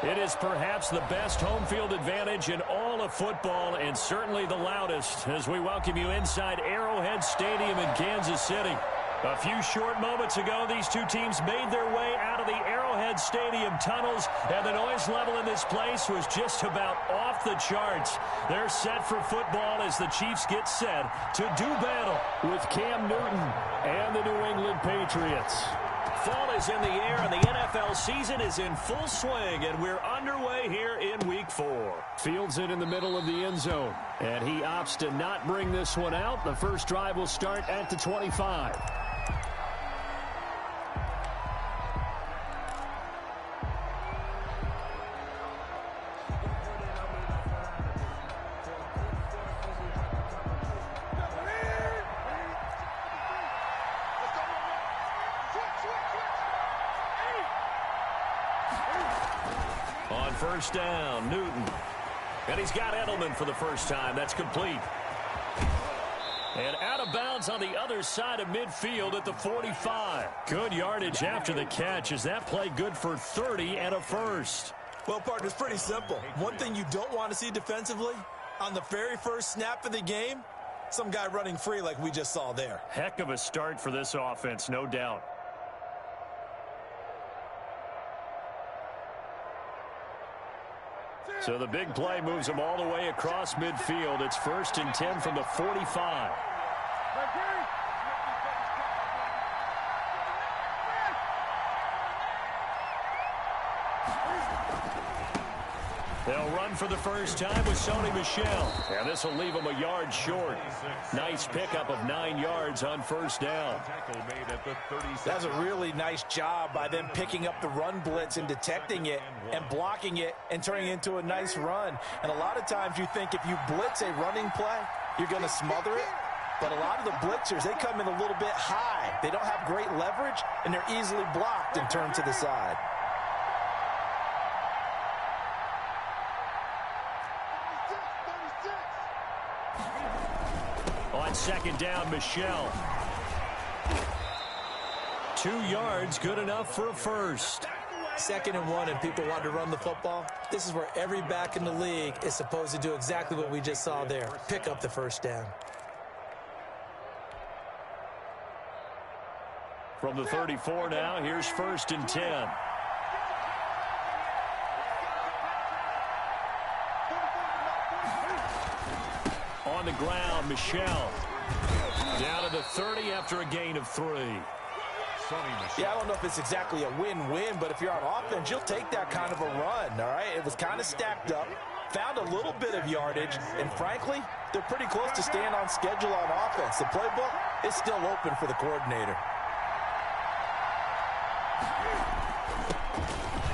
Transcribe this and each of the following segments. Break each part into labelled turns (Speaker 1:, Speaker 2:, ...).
Speaker 1: It is perhaps the best home field advantage in all of football and certainly the loudest as we welcome you inside Arrowhead Stadium in Kansas City. A few short moments ago, these two teams made their way out of the Arrowhead Stadium tunnels, and the noise level in this place was just about off the charts. They're set for football as the Chiefs get set to do battle with Cam Newton and the New England Patriots. Fall is in the air, and the NFL season is in full swing, and we're underway here in Week 4. Fields it in the middle of the end zone, and he opts to not bring this one out. The first drive will start at the 25. On first down, Newton. And he's got Edelman for the first time. That's complete. And out of bounds on the other side of midfield at the 45. Good yardage after the catch. Is that play good for 30 and a first?
Speaker 2: Well, partner, it's pretty simple. One thing you don't want to see defensively, on the very first snap of the game, some guy running free like we just saw there.
Speaker 1: Heck of a start for this offense, no doubt. So the big play moves them all the way across midfield. It's 1st and 10 from the 45. They'll run for the first time with Sony Michel. And this will leave them a yard short. Nice pickup of 9 yards on first down.
Speaker 2: That's a really nice job by them picking up the run blitz and detecting it and blocking it and turning it into a nice run. And a lot of times you think if you blitz a running play, you're going to smother it. But a lot of the blitzers, they come in a little bit high. They don't have great leverage, and they're easily blocked and turned to the side.
Speaker 1: On second down, Michel. 2 yards, good enough for a first.
Speaker 2: 2nd and 1, and people want to run the football. This is where every back in the league is supposed to do exactly what we just saw there. Pick up the first down.
Speaker 1: From the 34 now, here's 1st and 10. On the ground, Michel. Down to the 30 after a gain of 3.
Speaker 2: Yeah, I don't know if it's exactly a win-win, but if you're on offense, you'll take that kind of a run, all right? It was kind of stacked up, found a little bit of yardage, and frankly, they're pretty close to staying on schedule on offense. The playbook is still open for the coordinator.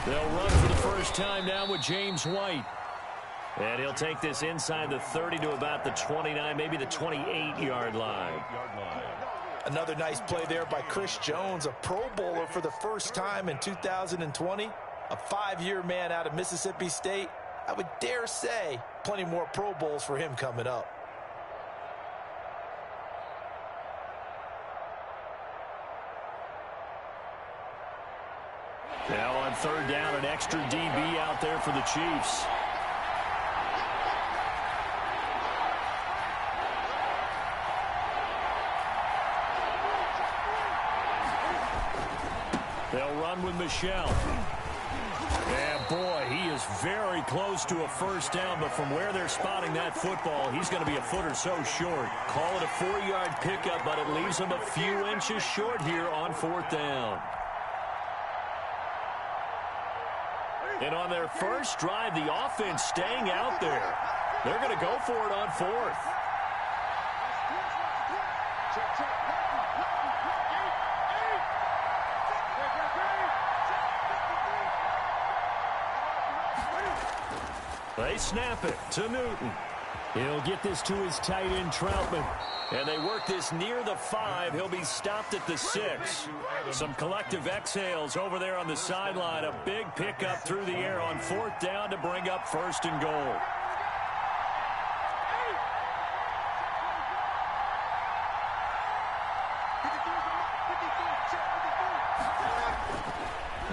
Speaker 1: They'll run for the first time now with James White. And he'll take this inside the 30 to about the 29, maybe the 28-yard line.
Speaker 2: Another nice play there by Chris Jones, a Pro Bowler for the first time in 2020. A 5-year man out of Mississippi State. I would dare say plenty more Pro Bowls for him coming up.
Speaker 1: Now on third down, an extra DB out there for the Chiefs. They'll run with Michel. And boy, he is very close to a first down, but from where they're spotting that football, he's going to be a foot or so short. Call it a 4-yard pickup, but it leaves him a few inches short here on 4th down. And on their first drive, the offense staying out there. They're going to go for it on 4th. They snap it to Newton. He'll get this to his tight end, Troutman. And they work this near the 5. He'll be stopped at the 6. Some collective exhales over there on the sideline. A big pickup through the air on 4th down to bring up 1st and goal.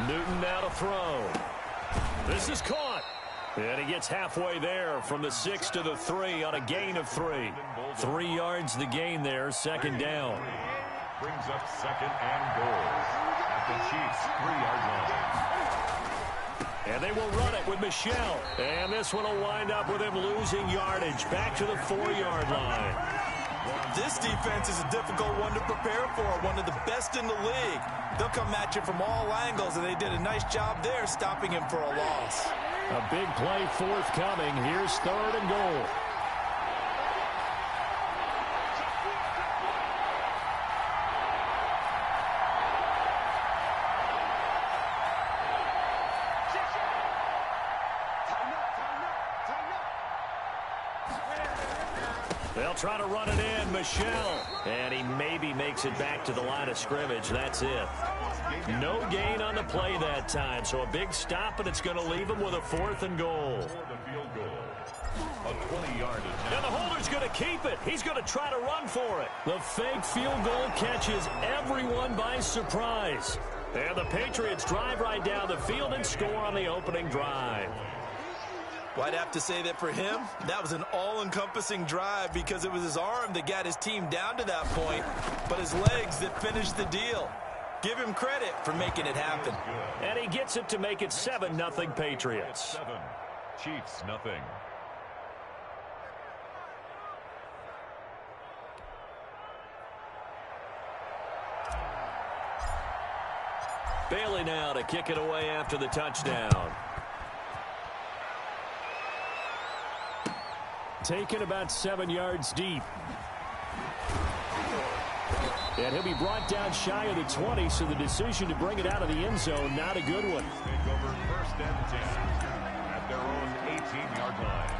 Speaker 1: Newton now to throw. This is caught. And he gets halfway there from the 6 to the 3 on a gain of 3. 3 yards the gain there, second down.
Speaker 3: Brings up second and goal at the Chiefs' 3-yard line.
Speaker 1: And they will run it with Michel. And this one will wind up with him losing yardage back to the 4-yard line.
Speaker 2: This defense is a difficult one to prepare for, one of the best in the league. They'll come at you from all angles, and they did a nice job there stopping him for a loss.
Speaker 1: A big play forthcoming. Here's 3rd and goal. They'll try to run it in, Michel. And he maybe makes it back to the line of scrimmage. That's it. No gain on the play that time. So a big stop, and it's going to leave him with a 4th and goal.
Speaker 3: A 20-yard attempt.
Speaker 1: And the holder's going to keep it. He's going to try to run for it. The fake field goal catches everyone by surprise. And the Patriots drive right down the field and score on the opening drive.
Speaker 2: Well, I'd have to say that for him, that was an all-encompassing drive because it was his arm that got his team down to that point, but his legs that finished the deal. Give him credit for making it happen.
Speaker 1: And he gets it to make it 7-0 Patriots.
Speaker 3: 7, Chiefs nothing.
Speaker 1: Bailey now to kick it away after the touchdown. Taken about 7 yards deep. And he'll be brought down shy of the 20, so the decision to bring it out of the end zone, not a good one.
Speaker 3: Take over 1st and 10 at their own 18-yard line.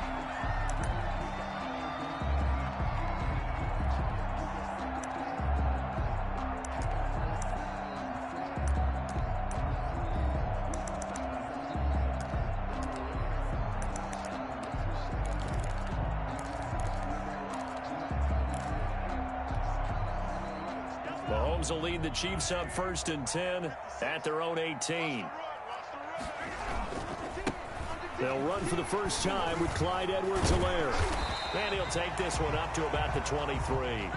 Speaker 1: Mahomes will lead the Chiefs up 1st and 10 at their own 18. They'll run for the first time with Clyde Edwards-Helaire. And he'll take this one up to about the 23.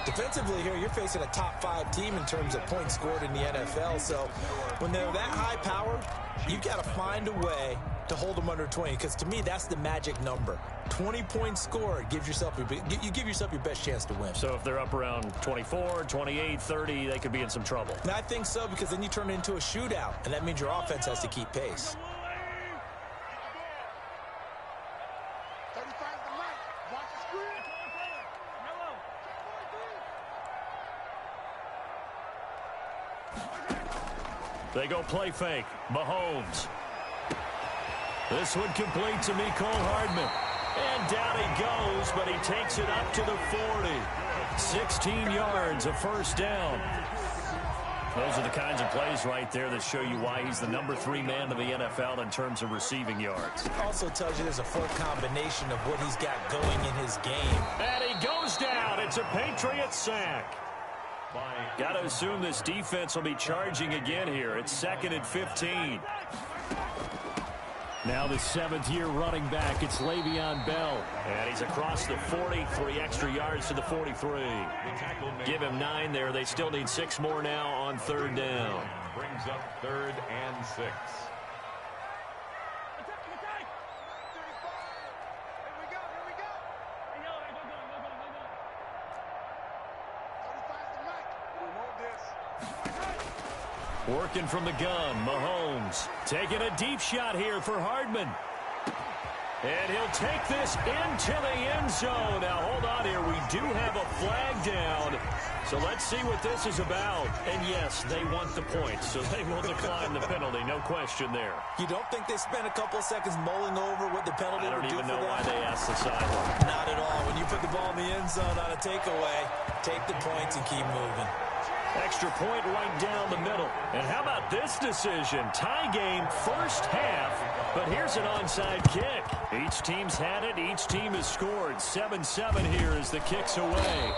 Speaker 2: Defensively here, you're facing a top 5 team in terms of points scored in the NFL. So when they're that high powered, you've got to find a way to hold them under 20, because to me, that's the magic number. 20 points scored gives yourself you give yourself your best chance to win.
Speaker 1: So if they're up around 24, 28, 30, they could be in some trouble.
Speaker 2: And I think so, because then you turn it into a shootout, and that means your offense has to keep pace.
Speaker 1: They go play fake. Mahomes. This one complete to Mecole Hardman. And down he goes, but he takes it up to the 40. 16 yards, a first down. Those are the kinds of plays right there that show you why he's the number 3 man in the NFL in terms of receiving yards.
Speaker 2: Also tells you there's a full combination of what he's got going in his game.
Speaker 1: And he goes down. It's a Patriot sack. Got to assume this defense will be charging again here. It's 2nd and 15. Now the 7th-year running back, it's Le'Veon Bell. And he's across the 40, 3 extra yards to the 43. Give him 9 there. They still need 6 more now on 3rd down.
Speaker 3: Brings up 3rd and 6.
Speaker 1: Working from the gun, Mahomes taking a deep shot here for Hardman. And he'll take this into the end zone. Now, hold on here. We do have a flag down. So let's see what this is about. And, yes, they want the points, so they will decline the penalty. No question there.
Speaker 2: You don't think they spent a couple of seconds mulling over what the penalty would do for them?
Speaker 1: I don't even know why they asked the sideline.
Speaker 2: Not at all. When you put the ball in the end zone on a takeaway, take the points and keep moving.
Speaker 1: Extra point right down the middle. And how about this decision? Tie game, first half, but here's an onside kick. Each team's had it. Each team has scored. 7-7 here as the kick's away.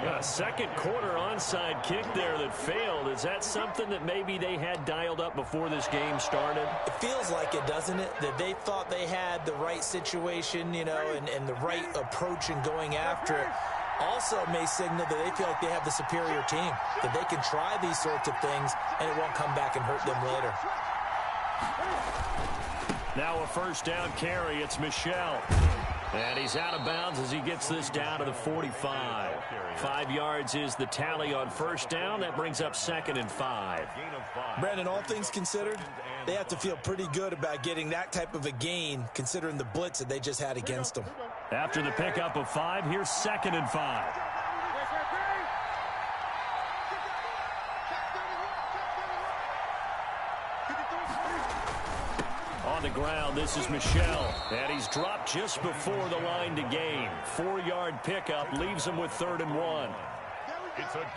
Speaker 1: A second quarter onside kick there that failed. Is that something that maybe they had dialed up before this game started?
Speaker 2: It feels like it, doesn't it? That they thought they had the right situation, you know, and the right approach in going after it. Also may signal that they feel like they have the superior team, that they can try these sorts of things and it won't come back and hurt them later.
Speaker 1: Now a first down carry. It's Michel. And he's out of bounds as he gets this down to the 45. 5 yards is the tally on first down. That brings up 2nd and 5.
Speaker 2: Brandon, all things considered, they have to feel pretty good about getting that type of a gain considering the blitz that they just had against them.
Speaker 1: After the pickup of 5, here's 2nd and 5. On the ground, this is Michel, and he's dropped just before the line to gain. 4-yard pickup leaves him with 3rd and 1.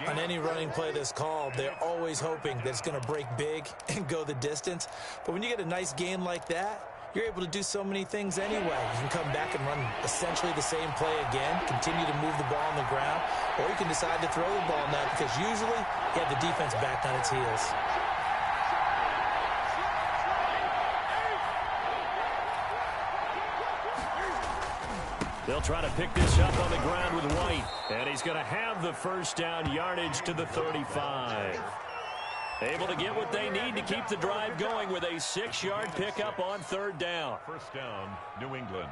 Speaker 2: On any running play that's called, they're always hoping that it's going to break big and go the distance. But when you get a nice gain like that, you're able to do so many things anyway. You can come back and run essentially the same play again, continue to move the ball on the ground, or you can decide to throw the ball now because usually you have the defense back on its heels.
Speaker 1: They'll try to pick this up on the ground with White. And he's going to have the first down, yardage to the 35. Able to get what they need to keep the drive going with a 6-yard pickup on 3rd down.
Speaker 3: First down, New England.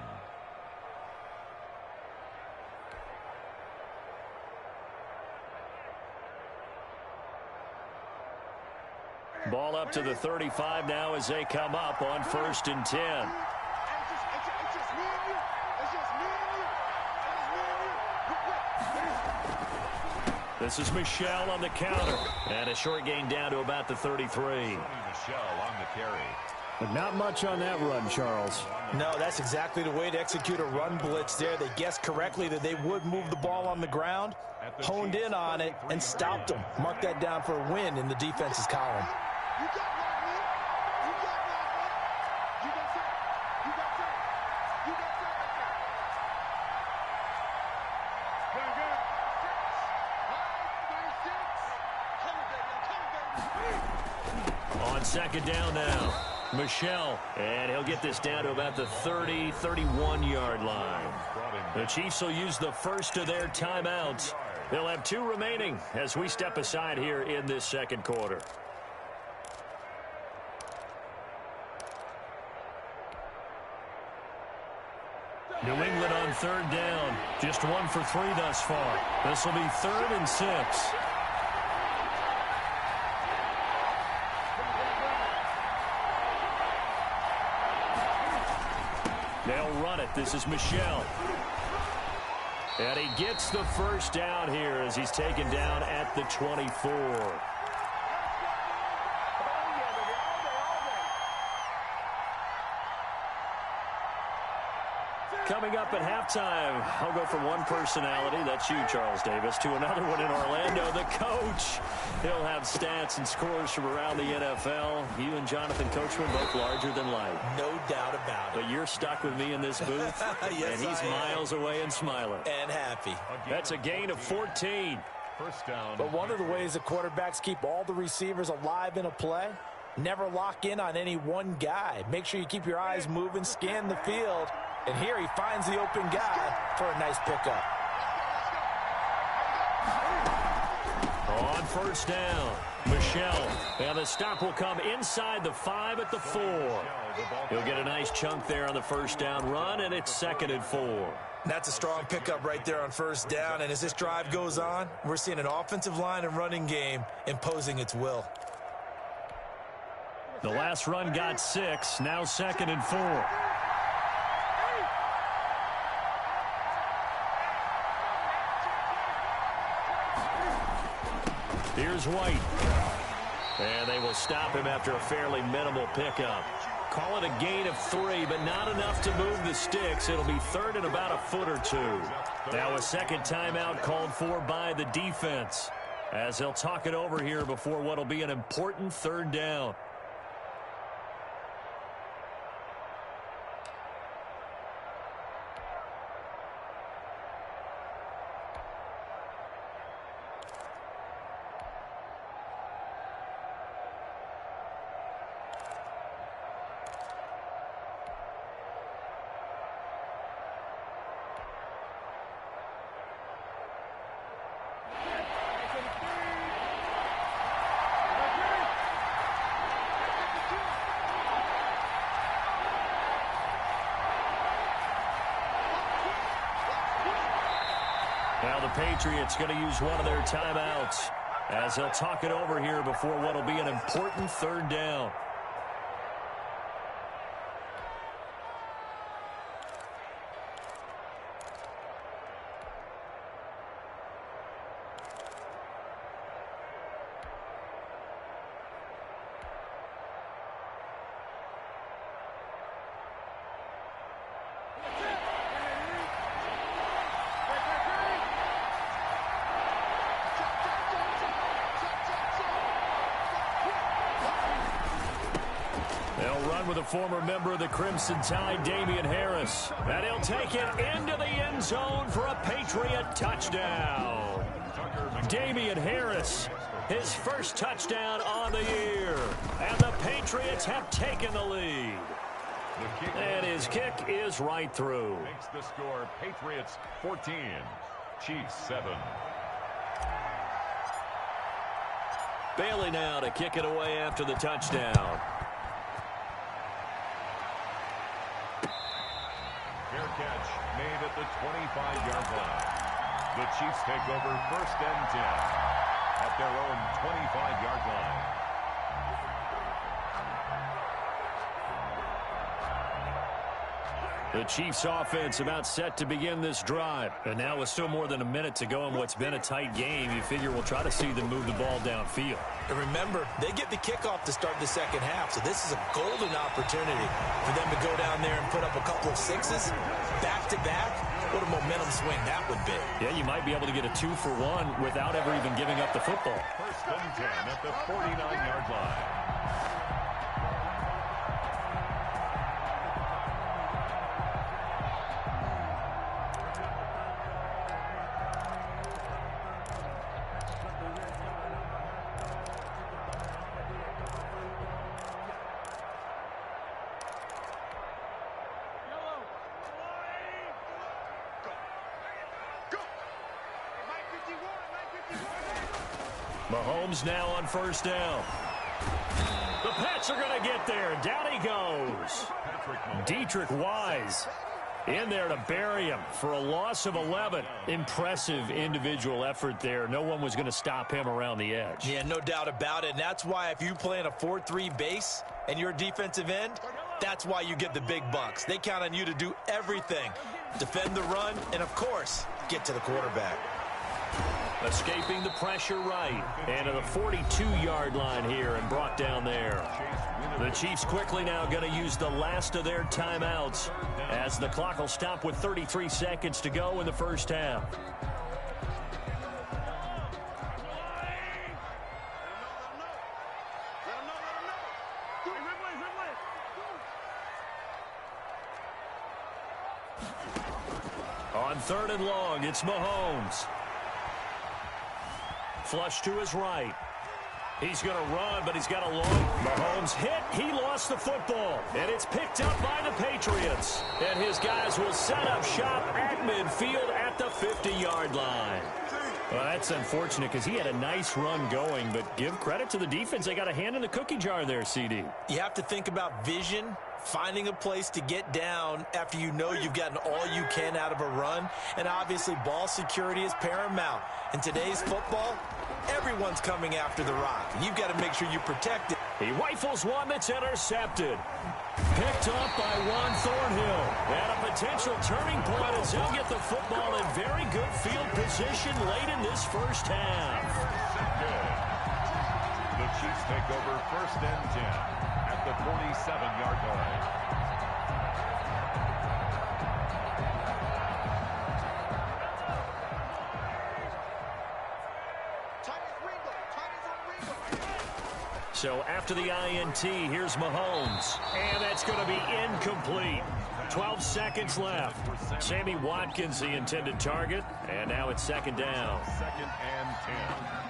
Speaker 1: Ball up to the 35 now as they come up on 1st and 10. This is Michel on the counter. And a short gain down to about the 33.
Speaker 3: Michel on the carry.
Speaker 1: But not much on that run, Charles.
Speaker 2: No, that's exactly the way to execute a run blitz there. They guessed correctly that they would move the ball on the ground, honed in on it, and stopped them. Mark that down for a win in the defense's column.
Speaker 1: On 2nd down now, Michel, and he'll get this down to about the 30, 31-yard line. The Chiefs will use the first of their timeouts. They'll have 2 remaining as we step aside here in this second quarter. New England on 3rd down. Just 1 for 3 thus far. This will be 3rd and 6. They'll run it. This is Michel. And he gets the first down here as he's taken down at the 24. Coming up at halftime, I'll go from one personality, that's you, Charles Davis, to another one in Orlando, the coach. He'll have stats and scores from around the NFL. You and Jonathan Coachman, both larger than life.
Speaker 2: No doubt about it.
Speaker 1: But you're stuck with me in this booth,
Speaker 2: yes,
Speaker 1: and he's miles away and smiling.
Speaker 2: And happy.
Speaker 1: That's a gain of 14.
Speaker 3: First down.
Speaker 2: But one of the ways the quarterbacks keep all the receivers alive in a play, never lock in on any one guy. Make sure you keep your eyes moving, scan the field. And here he finds the open guy for a nice pickup.
Speaker 1: On first down, Michel. And the stop will come inside the 5 at the 4. He'll get a nice chunk there on the first down run, and it's 2nd and 4.
Speaker 2: That's a strong pickup right there on first down. And as this drive goes on, we're seeing an offensive line and running game imposing its will.
Speaker 1: The last run got 6, now 2nd and 4. Here's White. And they will stop him after a fairly minimal pickup. Call it a gain of 3, but not enough to move the sticks. It'll be 3rd and about a foot or 2. Now a second timeout called for by the defense, as they'll talk it over here before what will be an important 3rd down. Well, the Patriots going to use one of their timeouts as they'll talk it over here before what will be an important third down. With a former member of the Crimson Tide, Damian Harris. And he'll take it into the end zone for a Patriot touchdown. Damian Harris, his first touchdown on the year. And the Patriots have taken the lead. And his kick is right through.
Speaker 3: Makes the score Patriots 14, Chiefs 7.
Speaker 1: Bailey now to kick it away after the touchdown.
Speaker 3: Fair catch made at the 25-yard line. The Chiefs take over 1st and 10 at their own 25-yard line.
Speaker 1: The Chiefs offense about set to begin this drive. And now with still more than a minute to go in what's been a tight game, you figure we'll try to see them move the ball downfield.
Speaker 2: And remember, they get the kickoff to start the second half, so this is a golden opportunity for them to go down there and put up a couple of sixes back-to-back. What a momentum swing that would be.
Speaker 1: Yeah, you might be able to get a 2-for-1 without ever even giving up the football.
Speaker 3: 1st and 10 at the 49-yard line.
Speaker 1: Mahomes now on 1st down. The Pats are going to get there. Down he goes. Dietrich Wise in there to bury him for a loss of 11. Impressive individual effort there. No one was going to stop him around the edge.
Speaker 2: Yeah, no doubt about it. And that's why if you play in a 4-3 base and you're a defensive end, that's why you get the big bucks. They count on you to do everything. Defend the run and, of course, get to the quarterback.
Speaker 1: Escaping the pressure right. And to the 42-yard line here and brought down there. The Chiefs quickly now going to use the last of their timeouts as the clock will stop with 33 seconds to go in the first half. On 3rd and long, it's Mahomes. Flush to his right. He's going to run, but he's got a long. Mahomes hit. He lost the football. And it's picked up by the Patriots. And his guys will set up shop at midfield at the 50-yard line. Well, that's unfortunate because he had a nice run going, but give credit to the defense. They got a hand in the cookie jar there, CD.
Speaker 2: You have to think about vision, finding a place to get down after you know you've gotten all you can out of a run. And obviously, ball security is paramount. In today's football, everyone's coming after the rock. You've got to make sure you protect it.
Speaker 1: He rifles one that's intercepted. Picked up by Juan Thornhill. And a potential turning point as he'll get the football in very good field position late in this first half.
Speaker 3: The Chiefs take over 1st and 10 at the 47-yard line.
Speaker 1: So after the INT, here's Mahomes. And that's going to be incomplete. 12 seconds left. Sammy Watkins, the intended target. And now it's 2nd down.
Speaker 3: 2nd and 10.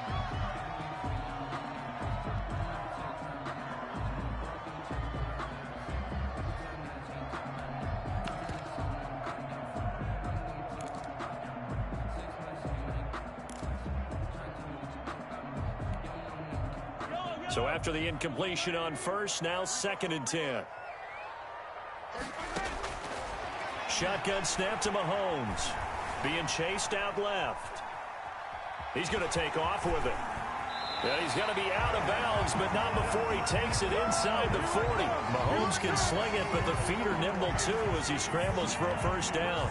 Speaker 1: So after the incompletion on 1st, now 2nd and 10. Shotgun snap to Mahomes. being chased out left. He's going to take off with it. Yeah, he's going to be out of bounds, but not before he takes it inside the 40. Mahomes can sling it, but the feet are nimble too as he scrambles for a first down.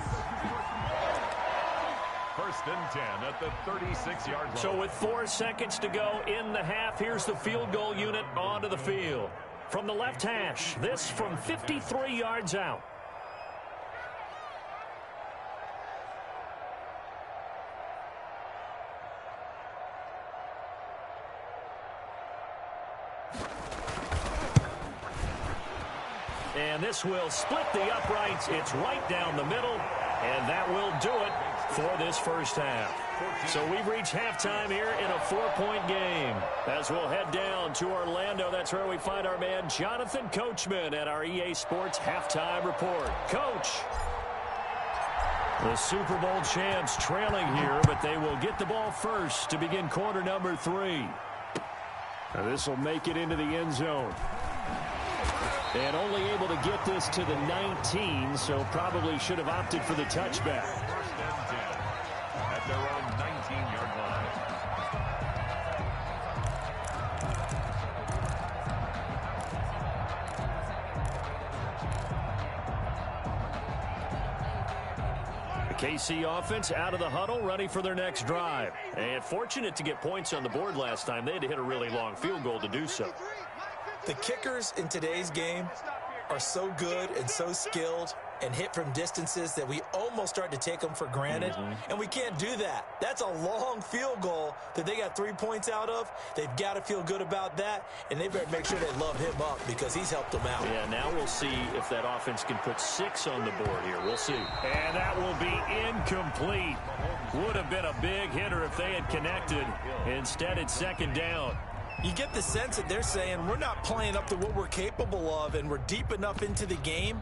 Speaker 3: 1st and 10 at the 36-yard line.
Speaker 1: So with 4 seconds to go in the half, here's the field goal unit onto the field. From the left hash, this from 53 yards out. And this will split the uprights. It's right down the middle, and that will do it for this first half. So we've reached halftime here in a 4-point game. As we'll head down to Orlando, that's where we find our man Jonathan Coachman at our EA Sports Halftime Report. Coach, the Super Bowl champs trailing here, but they will get the ball first to begin quarter number 3. Now this will make it into the end zone. And only able to get this to the 19, so probably should have opted for the touchback.
Speaker 3: 1st and 10 at their own 19-yard line.
Speaker 1: The KC offense out of the huddle, ready for their next drive. And fortunate to get points on the board last time. They had to hit a really long field goal to do so.
Speaker 2: The kickers in today's game are so good and so skilled and hit from distances that we almost start to take them for granted. And we can't do that. That's a long field goal that they got 3 points out of. They've got to feel good about that, and they better make sure they love him up because he's helped them out.
Speaker 1: Yeah, now we'll see if that offense can put 6 on the board here. We'll see. And that will be incomplete. Would have been a big hitter if they had connected. Instead, it's 2nd down.
Speaker 2: You get the sense that they're saying we're not playing up to what we're capable of, and we're deep enough into the game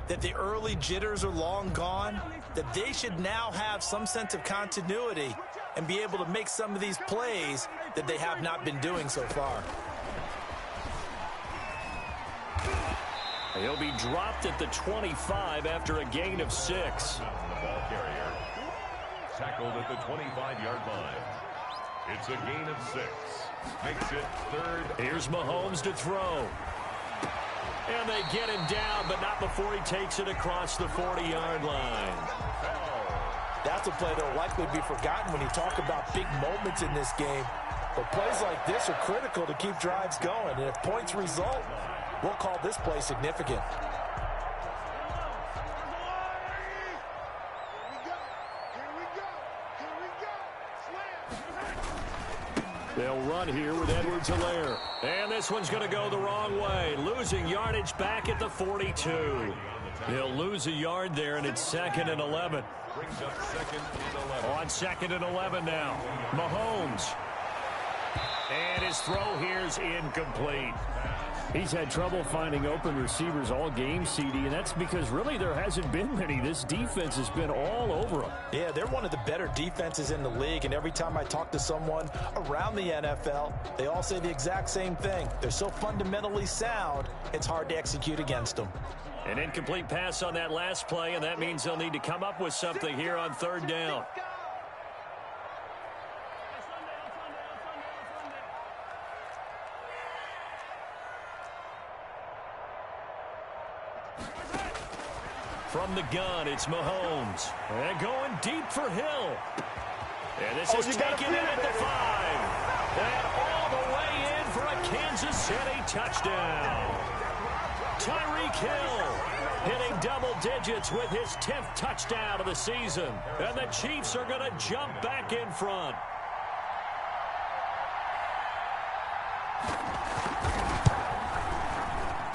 Speaker 2: that the early jitters are long gone, that they should now have some sense of continuity and be able to make some of these plays that they have not been doing so far.
Speaker 1: He'll be dropped at the 25 after a gain of 6.
Speaker 3: The ball carrier tackled at the 25-yard line. It's a gain of 6. Makes it 3rd.
Speaker 1: Here's Mahomes to throw. And they get him down, but not before he takes it across the 40-yard line.
Speaker 2: That's a play that will likely be forgotten when you talk about big moments in this game. But plays like this are critical to keep drives going. And if points result, we'll call this play significant.
Speaker 1: They'll run here with Edwards-Helaire. And this one's going to go the wrong way. Losing yardage back at the 42. He'll lose a yard there, and it's 2nd and 11.
Speaker 3: Brings up 2nd and 11.
Speaker 1: On 2nd and 11 now. Mahomes. And his throw here's incomplete. He's had trouble finding open receivers all game, CD, and that's because really there hasn't been many. This defense has been all over them.
Speaker 2: Yeah, they're one of the better defenses in the league, and every time I talk to someone around the NFL, they all say the exact same thing. They're so fundamentally sound, it's hard to execute against them.
Speaker 1: An incomplete pass on that last play, and that means they'll need to come up with something here on 3rd down. From the gun, it's Mahomes. And going deep for Hill. And this is taken in at the 5. And all the way in for a Kansas City touchdown. Tyreek Hill hitting double digits with his 10th touchdown of the season. And the Chiefs are going to jump back in front.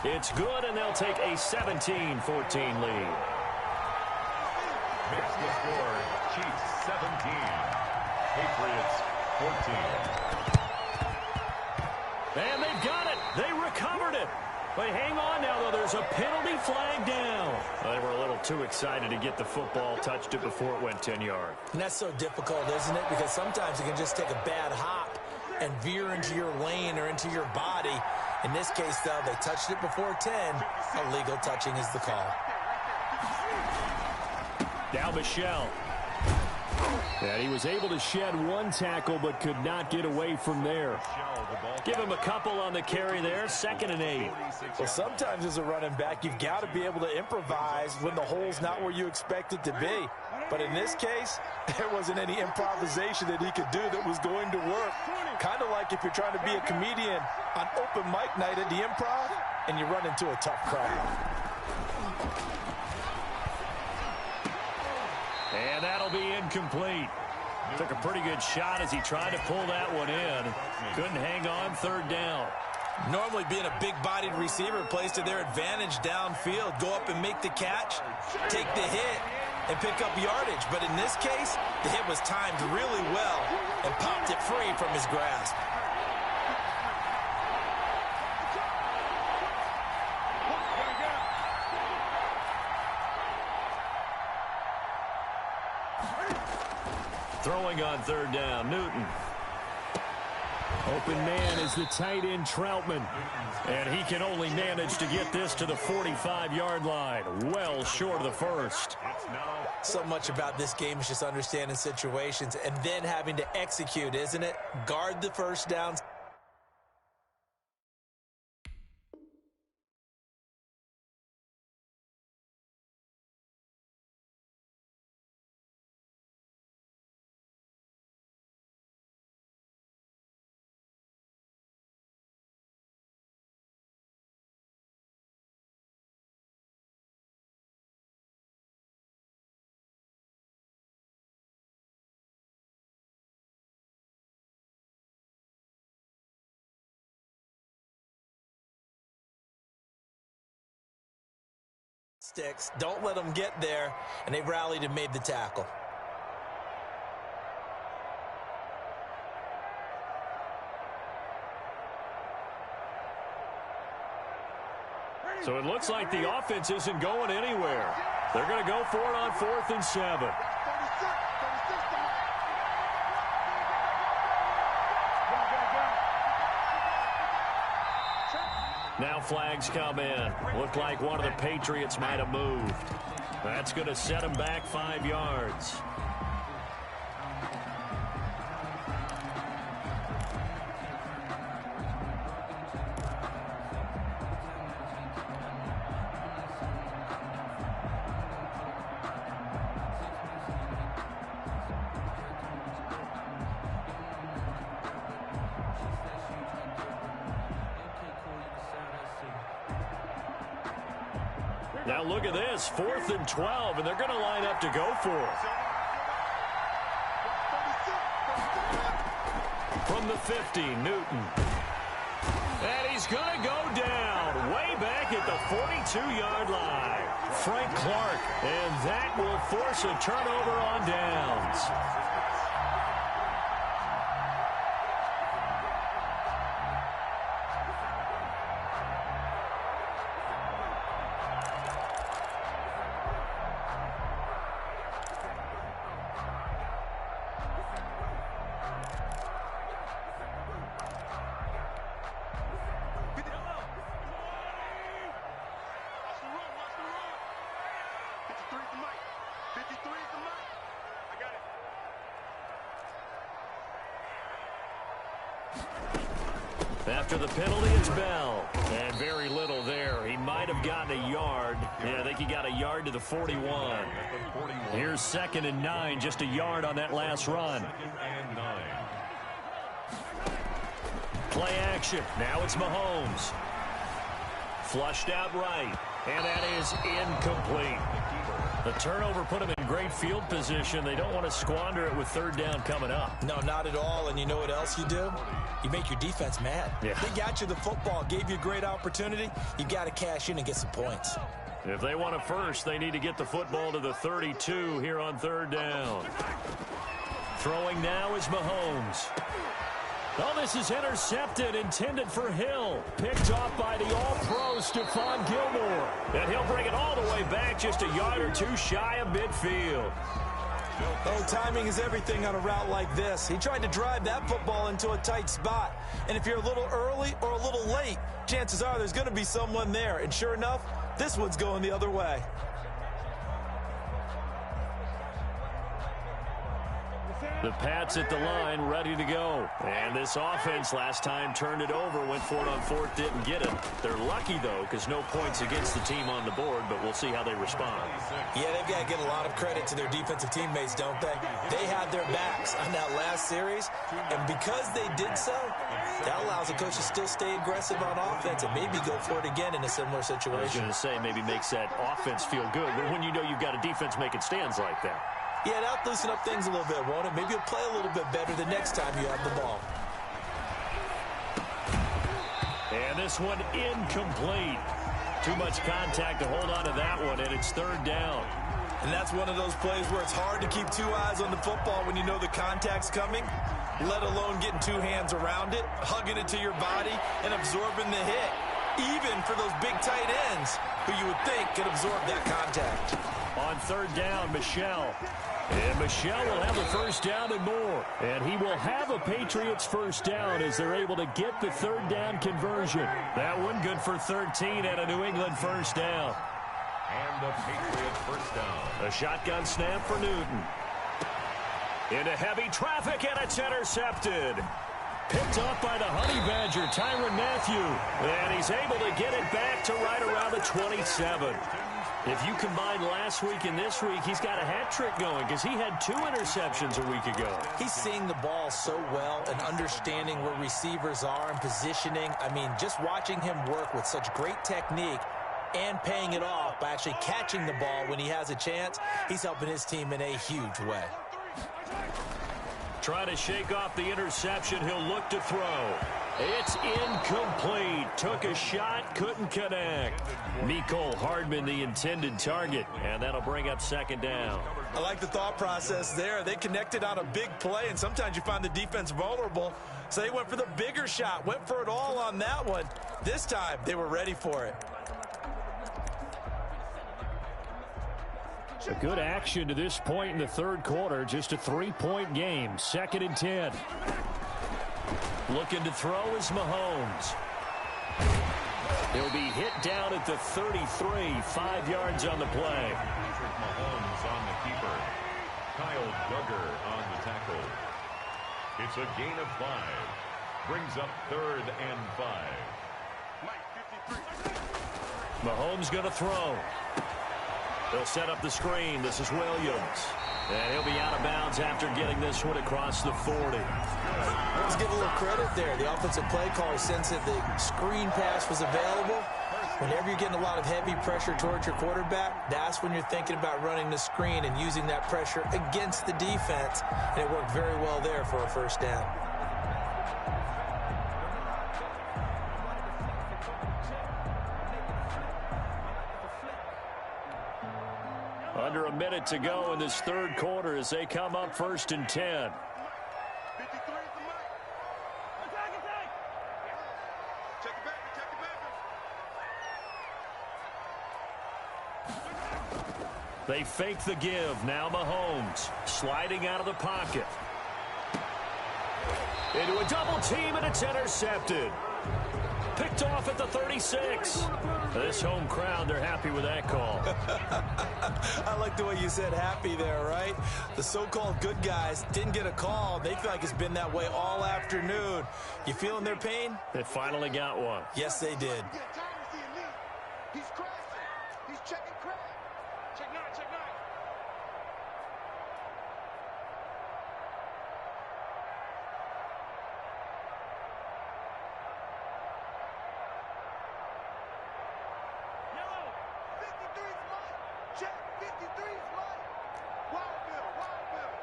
Speaker 1: It's good, and they'll take a 17-14 lead.
Speaker 3: Makes the score, Chiefs 17, Patriots 14.
Speaker 1: And they've got it. They recovered it. But hang on now, though. There's a penalty flag down. They were a little too excited to get the football, touched it before it went 10 yards.
Speaker 2: And that's so difficult, isn't it? Because sometimes you can just take a bad hop and veer into your lane or into your body. In this case, though, they touched it before 10. Illegal touching is the call.
Speaker 1: Now Michelle. And he was able to shed one tackle but could not get away from there. Give him a couple on the carry there, 2nd and 8.
Speaker 2: Well, sometimes as a running back, you've got to be able to improvise when the hole's not where you expect it to be. But in this case, there wasn't any improvisation that he could do that was going to work. Kind of like if you're trying to be a comedian on open mic night at the Improv and you run into a tough crowd.
Speaker 1: And that'll be incomplete. Took a pretty good shot as he tried to pull that one in. Couldn't hang on, 3rd down.
Speaker 2: Normally being a big-bodied receiver plays to their advantage downfield. Go up and make the catch, take the hit, and pick up yardage. But in this case, the hit was timed really well and popped it free from his grasp.
Speaker 1: Throwing on 3rd down, Newton. Open man is the tight end, Troutman. And he can only manage to get this to the 45-yard line. Well short of the first.
Speaker 2: So much about this game is just understanding situations and then having to execute, isn't it? Guard the first down. Sticks. Don't let them get there, and they rallied and made the tackle.
Speaker 1: So it looks like the offense isn't going anywhere. They're going to go for it on 4th and 7. Now flags come in. Looked like one of the Patriots might have moved. That's going to set them back 5 yards. Now look at this, 4th and 12, and they're going to line up to go for it. From the 50, Newton. And he's going to go down way back at the 42-yard line. Frank Clark, and that will force a turnover on downs. After the penalty, it's Bell. And very little there. He might have gotten a yard. Yeah, I think he got a yard to the 41. Here's 2nd and 9, just a yard on that last run. Play action. Now it's Mahomes. Flushed out right. And that is incomplete. The turnover put him in great field position. They don't want to squander it with 3rd down coming up.
Speaker 2: No, not at all. And you know what else you do? You make your defense mad.
Speaker 1: Yeah.
Speaker 2: They got you the football, gave you a great opportunity. You got to cash in and get some points.
Speaker 1: If they want a first, they need to get the football to the 32 here on 3rd down. Throwing now is Mahomes. Oh, this is intercepted, intended for Hill. Picked off by the all-pro Stephon Gilmore. And he'll bring it all the way back just a yard or two shy of midfield.
Speaker 2: Oh, timing is everything on a route like this. He tried to drive that football into a tight spot. And if you're a little early or a little late, chances are there's going to be someone there. And sure enough, this one's going the other way.
Speaker 1: The Pats at the line, ready to go. And this offense last time turned it over, went for it on fourth, didn't get it. They're lucky, though, because no points against the team on the board, but we'll see how they respond.
Speaker 2: Yeah, they've got to get a lot of credit to their defensive teammates, don't they? They had their backs on that last series, and because they did so, that allows the coach to still stay aggressive on offense and maybe go for it again in a similar situation.
Speaker 1: I was going to say, maybe makes that offense feel good, but when you know you've got a defense making stands like that.
Speaker 2: Yeah, that'll loosen up things a little bit, won't it? Maybe you'll play a little bit better the next time you have the ball.
Speaker 1: And this one incomplete. Too much contact to hold on to that one, and it's third down.
Speaker 2: And that's one of those plays where it's hard to keep two eyes on the football when you know the contact's coming, let alone getting two hands around it, hugging it to your body, and absorbing the hit, even for those big tight ends who you would think could absorb that contact.
Speaker 1: On third down, Michel. And Michel will have a first down and more. And he will have a Patriots first down as they're able to get the third down conversion. That one good for 13 and a New England first down.
Speaker 3: And the Patriots first down.
Speaker 1: A shotgun snap for Newton. Into heavy traffic, and it's intercepted. Picked up by the Honey Badger, Tyrann Mathieu. And he's able to get it back to right around the 27. If you combine last week and this week, he's got a hat trick going because he had 2 interceptions a week ago.
Speaker 2: He's seeing the ball so well and understanding where receivers are and positioning. I mean, just watching him work with such great technique and paying it off by actually catching the ball when he has a chance, he's helping his team in a huge way.
Speaker 1: Trying to shake off the interception. He'll look to throw. It's incomplete. Took a shot, couldn't connect. Mecole Hardman, the intended target, and that'll bring up second down.
Speaker 2: I like the thought process there. They connected on a big play, and sometimes you find the defense vulnerable. So they went for the bigger shot, went for it all on that one. This time, they were ready for it.
Speaker 1: A good action to this point in the third quarter. Just a 3-point game. 2nd and 10. Looking to throw is Mahomes. He'll be hit down at the 33. 5 yards on the play.
Speaker 3: Patrick Mahomes on the keeper. Kyle Duggar on the tackle. It's a gain of 5. Brings up 3rd and 5.
Speaker 1: Mahomes going to throw. They'll set up the screen. This is Williams. And he'll be out of bounds after getting this one across the 40.
Speaker 2: Let's give a little credit there. The offensive play caller sensed that the screen pass was available. Whenever you're getting a lot of heavy pressure towards your quarterback, that's when you're thinking about running the screen and using that pressure against the defense. And it worked very well there for a first down.
Speaker 1: Under a minute to go in this third quarter as they come up 1st and 10. They fake the give. Now Mahomes sliding out of the pocket. Into a double team, and it's intercepted. Picked off at the 36. This home crowd, they're happy with that call.
Speaker 2: I like the way you said happy there, right? The so-called good guys didn't get a call. They feel like it's been that way all afternoon. You feeling their pain?
Speaker 1: They finally got one.
Speaker 2: Yes, they did.
Speaker 4: He's crashing. He's checking crash. Check 9, check 9. Yellow, 53's mine. Check, 53's mine. Wild bill, wild bill.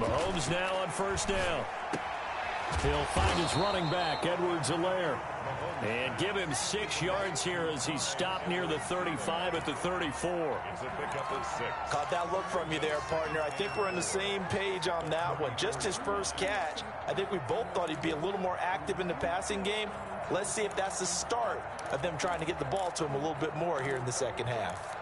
Speaker 1: Mahomes now on first down. He'll find his running back, Edwards-Helaire, and give him 6 yards here as he's stopped near the 35 at the 34.
Speaker 3: It's a pickup of 6.
Speaker 2: Caught that look from you there, partner. I think we're on the same page on that one. Just his first catch. I think we both thought he'd be a little more active in the passing game. Let's see if that's the start of them trying to get the ball to him a little bit more here in the second half.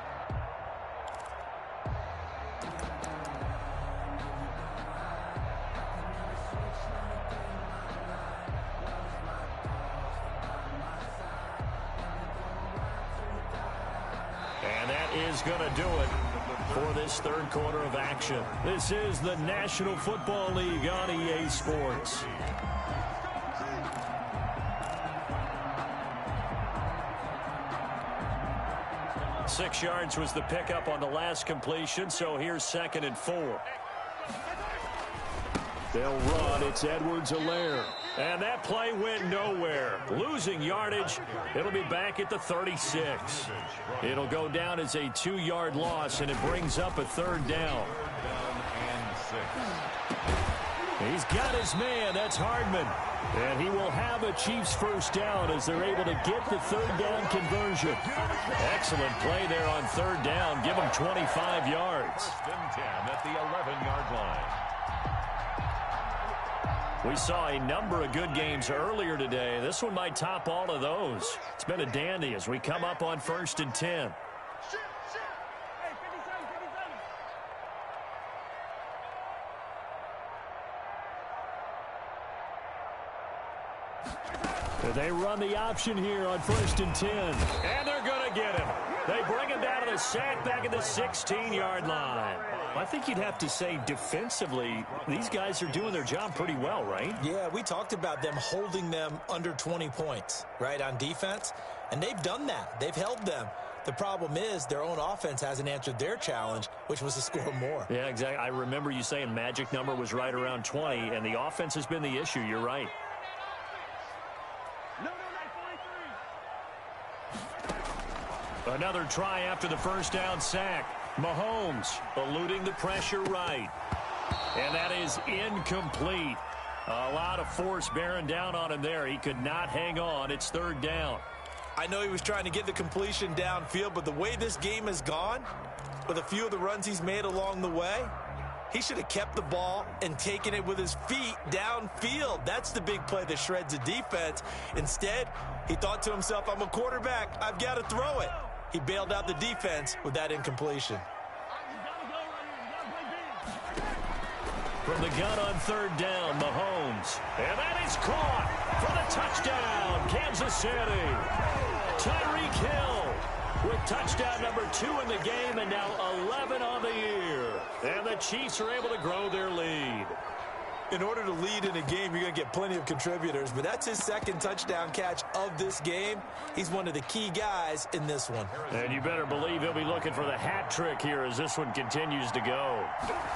Speaker 1: And that is going to do it. for this third quarter of action. This is the National Football League on EA Sports. Six yards was the pickup on the last completion, so here's 2nd and 4. They'll run. It's Edwards-Helaire. And that play went nowhere. Losing yardage. It'll be back at the 36. It'll go down as a 2-yard loss, and it brings up a 3rd down. He's got his man. That's Hardman. And he will have a Chiefs first down as they're able to get the 3rd down conversion. Excellent play there on 3rd down. Give him 25 yards.
Speaker 3: 1st and 10 at the 11-yard line.
Speaker 1: We saw a number of good games earlier today. This one might top all of those. It's been a dandy as we come up on 1st and 10. They run the option here on 1st and 10. And they're going to get him. They bring him down to the sack back at the 16-yard line. I think you'd have to say defensively, these guys are doing their job pretty well, right?
Speaker 2: Yeah, we talked about them holding them under 20 points, right, on defense. And they've done that. They've held them. The problem is their own offense hasn't answered their challenge, which was to score more.
Speaker 1: Yeah, exactly. I remember you saying magic number was right around 20, and the offense has been the issue. You're right. Another try after the first down sack. Mahomes eluding the pressure right. And that is incomplete. A lot of force bearing down on him there. He could not hang on. It's 3rd down.
Speaker 2: I know he was trying to get the completion downfield, but the way this game has gone, with a few of the runs he's made along the way, he should have kept the ball and taken it with his feet downfield. That's the big play that shreds the defense. Instead, he thought to himself, I'm a quarterback. I've got to throw it. He bailed out the defense with that incompletion.
Speaker 1: From the gun on 3rd down, Mahomes. And that is caught for the touchdown, Kansas City. Tyreek Hill with touchdown number 2 in the game and now 11 on the year. And the Chiefs are able to grow their lead.
Speaker 2: In order to lead in a game, you're going to get plenty of contributors, but that's his 2nd touchdown catch of this game. He's one of the key guys in this one.
Speaker 1: And you better believe he'll be looking for the hat trick here as this one continues to go.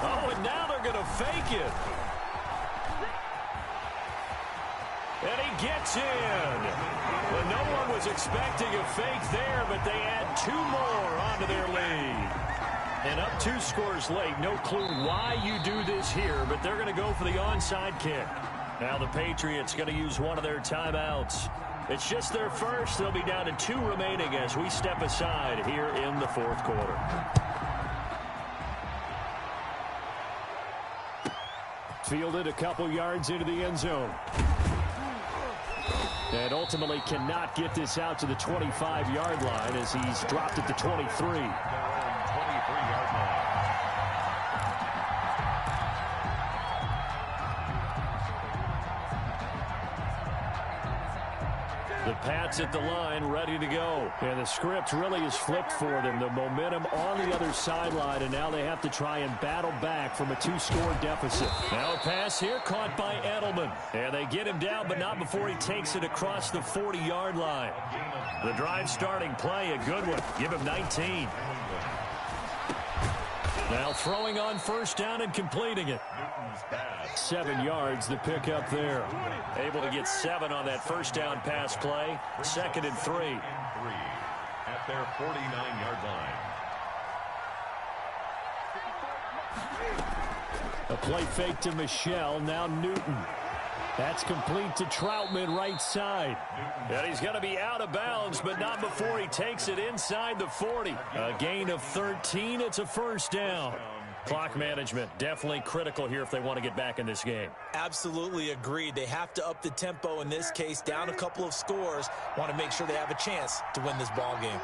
Speaker 1: Oh, and now they're going to fake it. And he gets in. Well, no one was expecting a fake there, but they add 2 more onto their lead. And up 2 scores late. No clue why you do this here, but they're going to go for the onside kick. Now the Patriots going to use one of their timeouts. It's just their first. They'll be down to 2 remaining as we step aside here in the 4th quarter. Fielded a couple yards into the end zone. And ultimately cannot get this out to the 25-yard line as he's dropped at the 23. The Pats at the line, ready to go. And the script really is flipped for them. The momentum on the other sideline, and now they have to try and battle back from a 2-score deficit. Now a pass here caught by Edelman. And they get him down, but not before he takes it across the 40-yard line. The drive starting play, a good one. Give him 19. Now throwing on 1st down and completing it. 7 yards, the pickup there. Able to get 7 on that 1st down pass play. 2nd and 3.
Speaker 3: At their 49-yard line.
Speaker 1: A play fake to Michelle. Now Newton. That's complete to Troutman, right side. And he's going to be out of bounds, but not before he takes it inside the 40. A gain of 13. It's a 1st down. Clock management definitely critical here if they want to get back in this game.
Speaker 2: Absolutely agreed. They have to up the tempo in this case, down a couple of scores. Want to make sure they have a chance to win this ball game.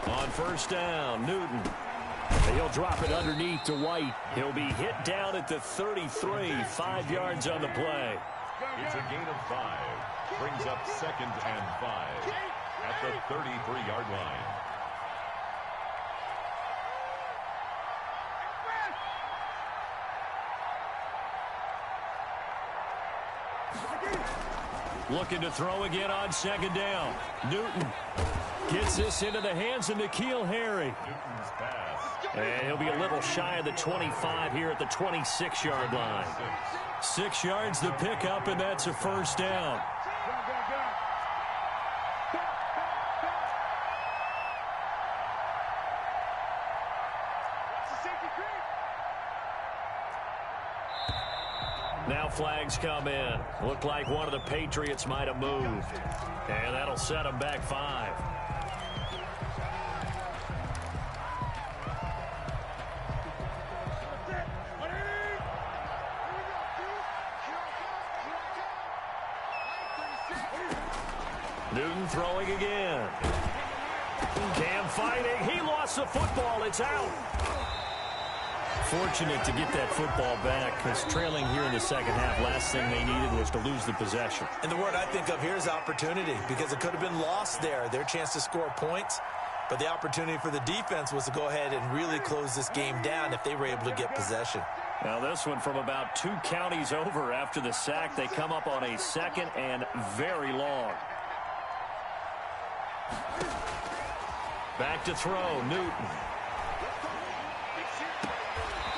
Speaker 1: On 1st down, Newton. He'll drop it underneath to White. He'll be hit down at the 33, 5 yards on the play.
Speaker 3: It's a gain of 5. Brings up 2nd and 5 at the 33-yard line.
Speaker 1: Looking to throw again on second down. Newton gets this into the hands of N'Keal Harry. And he'll be a little shy of the 25 here at the 26-yard line. 6 yards the pickup, and that's a first down. Now flags come in. Looked like one of the Patriots might have moved. And that'll set them back 5. Newton throwing again. Cam fighting. He lost the football. It's out. Fortunate to get that football back, because trailing here in the second half, last thing they needed was to lose the possession.
Speaker 2: And the word I think of here is opportunity, because it could have been lost there, their chance to score points. But the opportunity for the defense was to go ahead and really close this game down if they were able to get possession.
Speaker 1: Now this one from about 2 counties over after the sack. They come up on a second and very long. Back to throw, Newton.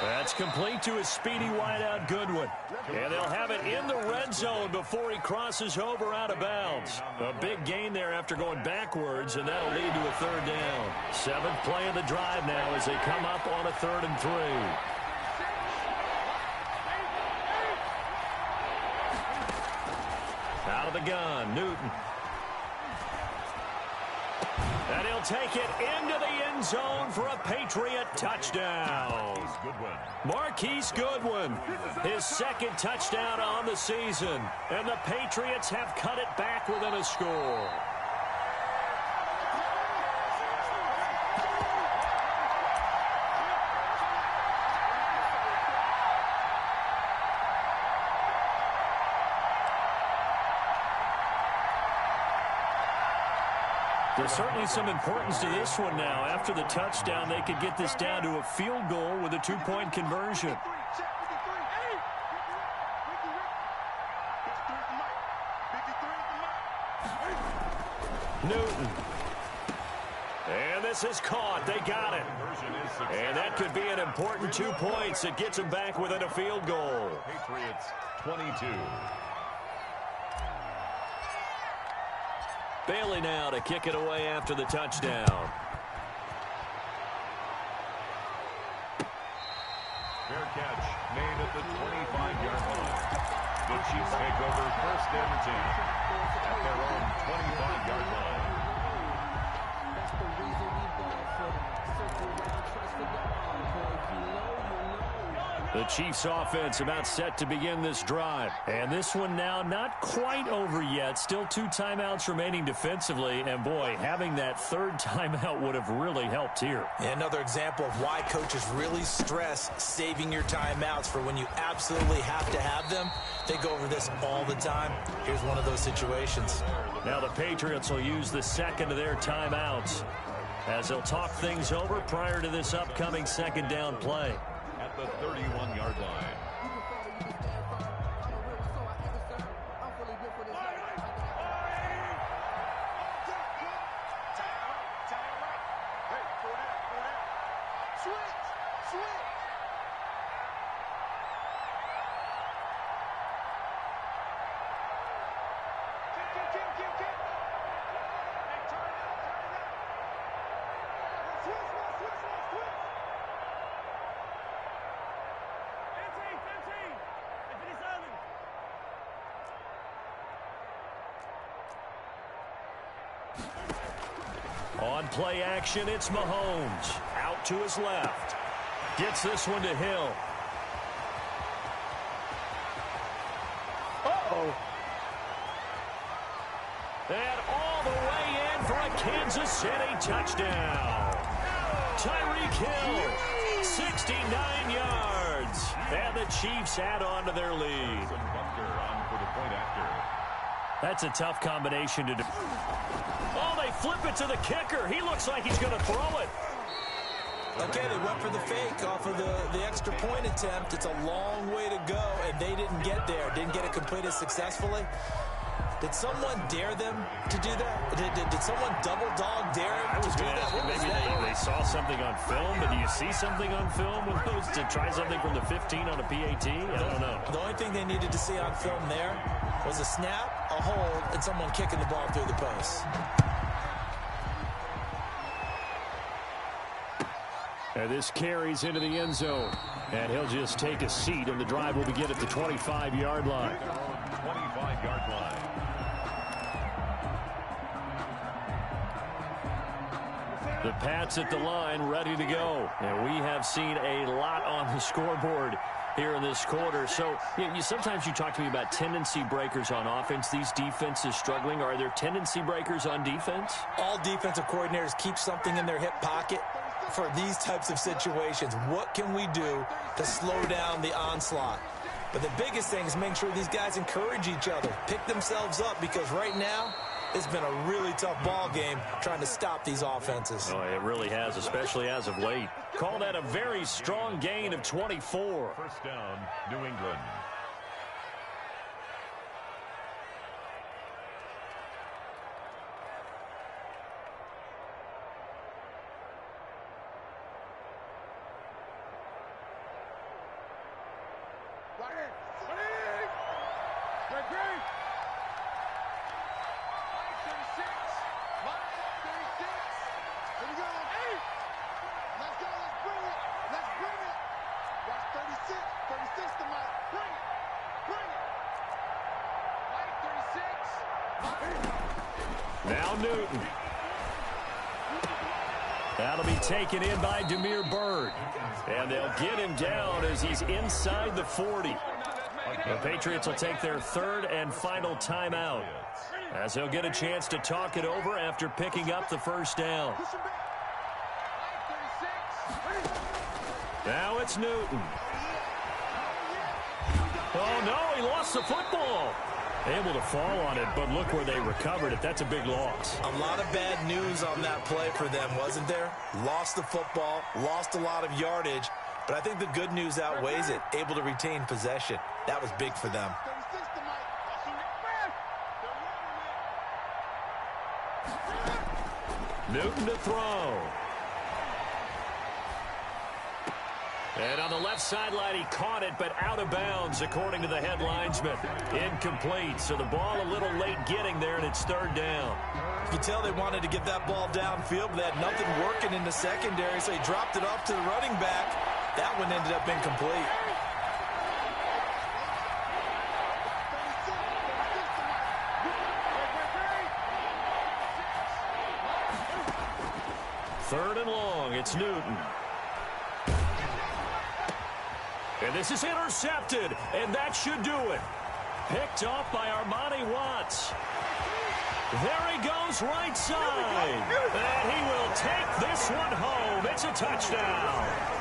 Speaker 1: That's complete to his speedy wideout Goodwin. And they'll have it in the red zone before he crosses over out of bounds. A big gain there after going backwards, and that'll lead to a third down. 7th play of the drive now as they come up on a 3rd and 3. Out of the gun, Newton. And he'll take it into the end zone for a Patriot touchdown. Marquise Goodwin, his 2nd touchdown on the season. And the Patriots have cut it back within a score. There's certainly some importance to this one now. After the touchdown, they could get this down to a field goal with a 2-point conversion. Newton. And this is caught. They got it. And that could be an important 2 points. It gets them back within a field goal.
Speaker 3: Patriots 22.
Speaker 1: Bailey now to kick it away after the touchdown.
Speaker 3: Fair catch made at the 25-yard line. The Chiefs take over 1st and 10 at their own 25-yard line.
Speaker 5: That's the reason we ball for them. Circle around, trust the ball. If you know, you know.
Speaker 1: The Chiefs offense about set to begin this drive. And this one now not quite over yet. Still 2 timeouts remaining defensively. And boy, having that 3rd timeout would have really helped here.
Speaker 2: Another example of why coaches really stress saving your timeouts for when you absolutely have to have them. They go over this all the time. Here's one of those situations.
Speaker 1: Now the Patriots will use the 2nd of their timeouts as they'll talk things over prior to this upcoming 2nd down play.
Speaker 3: At the 31-yard line.
Speaker 1: On play action, it's Mahomes. Out to his left. Gets this one to Hill. Uh-oh. And all the way in for a Kansas City touchdown. Tyreek Hill, 69 yards. And the Chiefs add on to their lead. That's a tough combination to do. Oh, they flip it to the kicker. He looks like he's going to throw it.
Speaker 2: Okay, they went for the fake off of the extra point attempt. It's a long way to go, and they didn't get there. Didn't get it completed successfully. Did someone dare them to do that? Did someone double dog dare them to do that?
Speaker 1: Maybe they saw something on film. But do you see something on film with those to try something from the 15 on a PAT? I don't know.
Speaker 2: The only thing they needed to see on film there was a snap, a hold, and someone kicking the ball through the post.
Speaker 1: And this carries into the end zone. And he'll just take a seat, and the drive will begin at the 25-yard line.
Speaker 3: 25-yard line.
Speaker 1: The Pats at the line, ready to go. And we have seen a lot on the scoreboard here in this quarter. So sometimes you talk to me about tendency breakers on offense. These defenses struggling. Are there tendency breakers on defense?
Speaker 2: All defensive coordinators keep something in their hip pocket for these types of situations. What can we do to slow down the onslaught? But the biggest thing is making sure these guys encourage each other, pick themselves up, because right now it's been a really tough ball game trying to stop these offenses.
Speaker 1: Oh, it really has, especially as of late. Call that a very strong gain of 24.
Speaker 3: First down, New England.
Speaker 1: Now Newton. That'll be taken in by Damiere Byrd. And they'll get him down as he's inside the 40. The Patriots will take their third and final timeout, as they'll get a chance to talk it over after picking up the first down. Now it's Newton. Oh, no, he lost the football. Able to fall on it, but look where they recovered it. That's a big loss.
Speaker 2: A lot of bad news on that play for them, wasn't there? Lost the football, lost a lot of yardage, but I think the good news outweighs it. Able to retain possession. That was big for them.
Speaker 1: Newton to throw. And on the left sideline, he caught it, but out of bounds, according to the head linesman. Incomplete, so the ball a little late getting there, and it's third down.
Speaker 2: You can tell they wanted to get that ball downfield, but they had nothing working in the secondary, so he dropped it off to the running back. That one ended up incomplete.
Speaker 1: Third and long, it's Newton. And this is intercepted, and that should do it. Picked off by Armani Watts. There he goes right side. And he will take this one home. It's a touchdown.